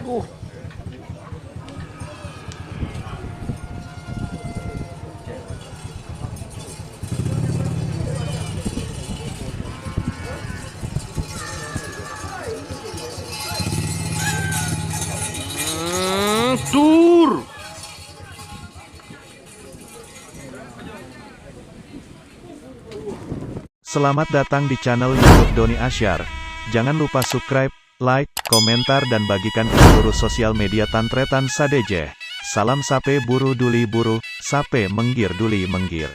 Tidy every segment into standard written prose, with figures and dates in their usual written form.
Uh. Tur. Selamat datang di channel YouTube Doni Asyar. Jangan lupa subscribe, like, komentar dan bagikan ke seluruh sosial media Tantretan Sadejeh. Salam sape buru duli buru, sape menggir duli menggir.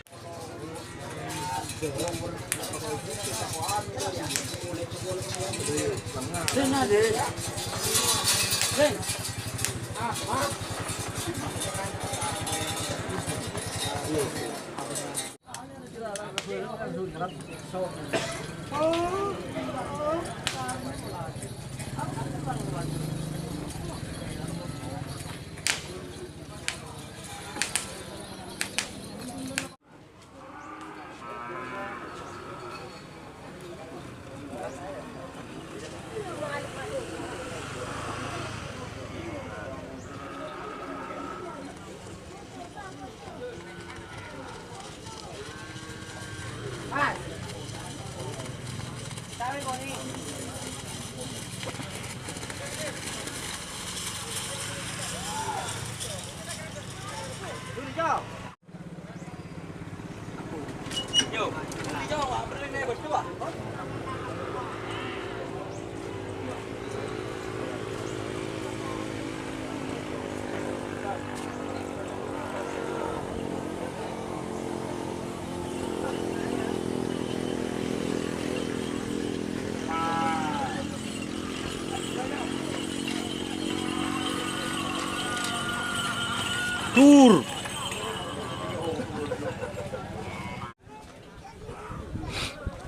Tur.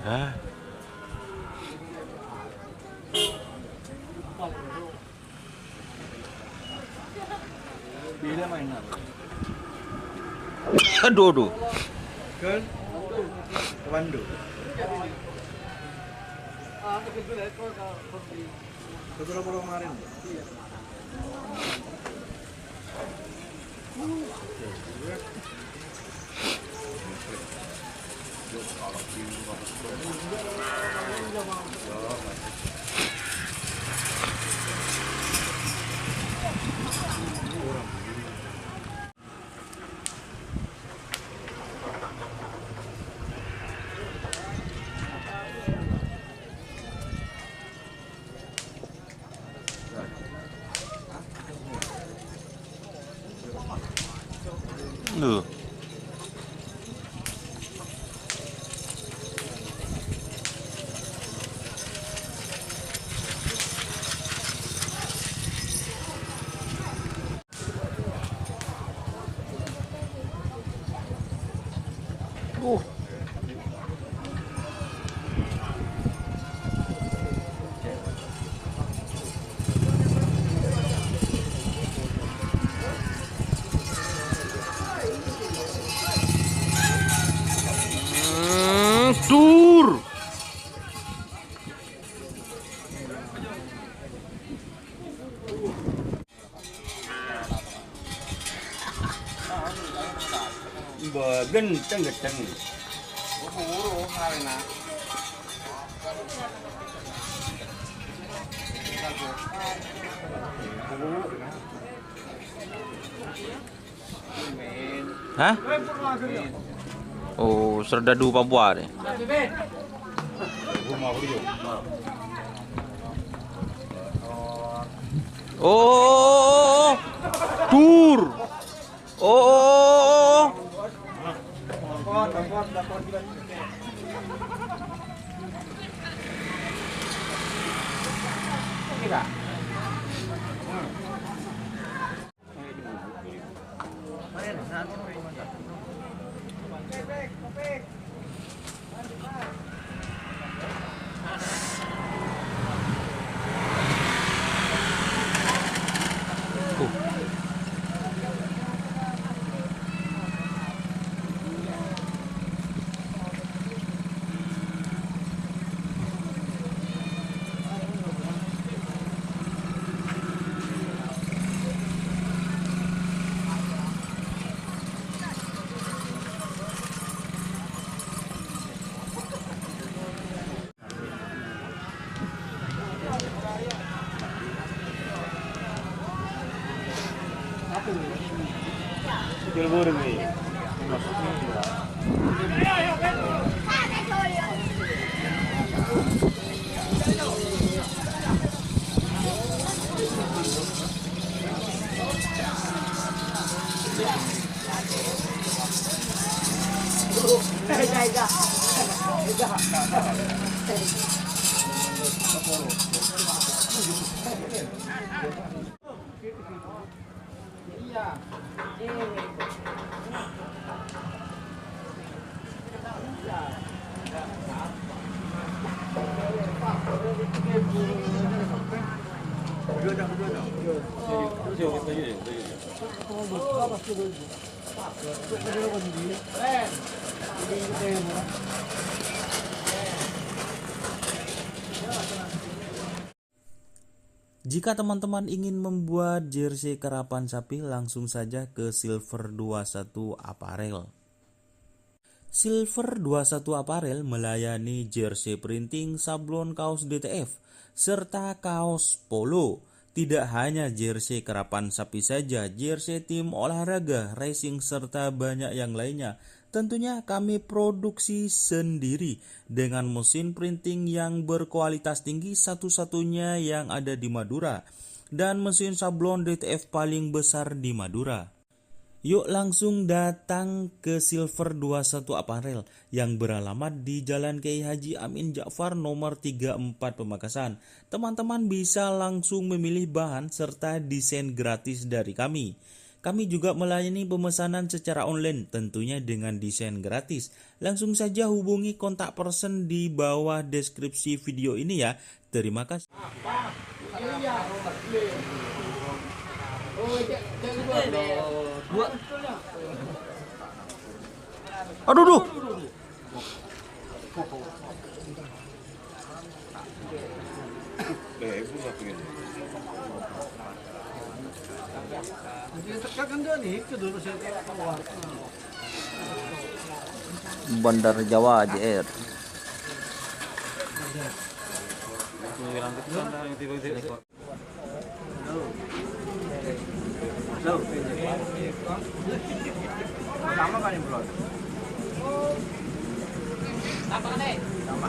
Hah? Bila mainan. Aduh, aduh. Ke Wandu. Beberapa kemarin. Loh. Tur. Genteng. Hah? Oh, serdadu Papua deh. Oh, tur. Oh. Jika teman-teman ingin membuat jersey karapan sapi, langsung saja ke Silver 21 Apparel. Silver 21 Apparel melayani jersey printing, sablon kaos DTF, serta kaos polo. Tidak hanya jersey karapan sapi saja, jersey tim olahraga, racing, serta banyak yang lainnya. Tentunya kami produksi sendiri dengan mesin printing yang berkualitas tinggi, satu-satunya yang ada di Madura, dan mesin sablon DTF paling besar di Madura. Yuk langsung datang ke Silver 21 Apparel yang beralamat di Jalan Kiai Haji Amin Ja'far nomor 34 Pamekasan. Teman-teman bisa langsung memilih bahan serta desain gratis dari kami. Kami juga melayani pemesanan secara online tentunya dengan desain gratis. Langsung saja hubungi kontak person di bawah deskripsi video ini ya. Terima kasih. Aduh, duh. Bandar Jawa JR. Sama kan bro? Sama.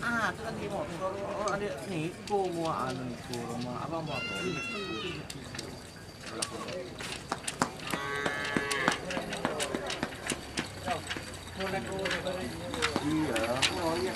Ah, itu kan di motor. Oh, ada niku mua anu niku rumah apa motor. Iya, oh iya.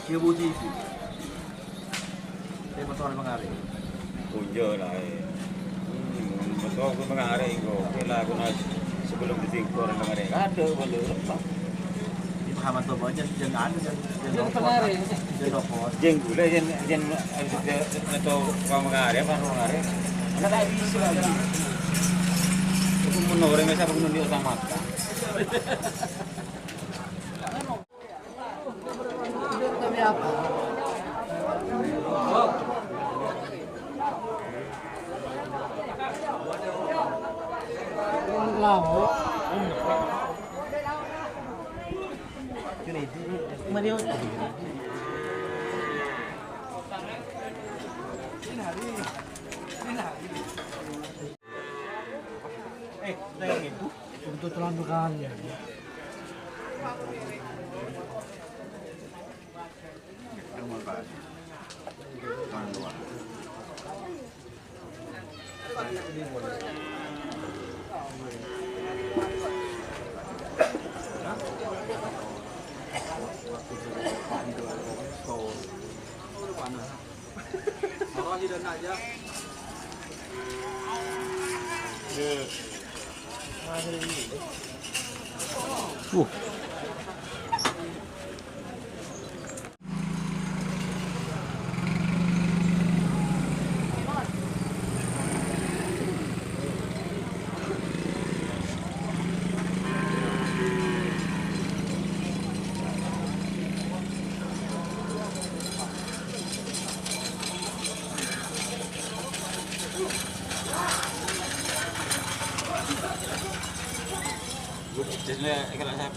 Dia buji. Dia motor mengari. Kunjo lah. Motor aku mengari kok. Kela aku nak sebelum ditingkor mengari. Ada boleh. Di Muhammad tuh aja jangan ada jangan mengari. Jeng gula jen atau kau mengari apa mengari. Mana tak bisa lagi. Aku menurut masa aku nundi utama. untuk terlalu kali ya. Jadi kalau saya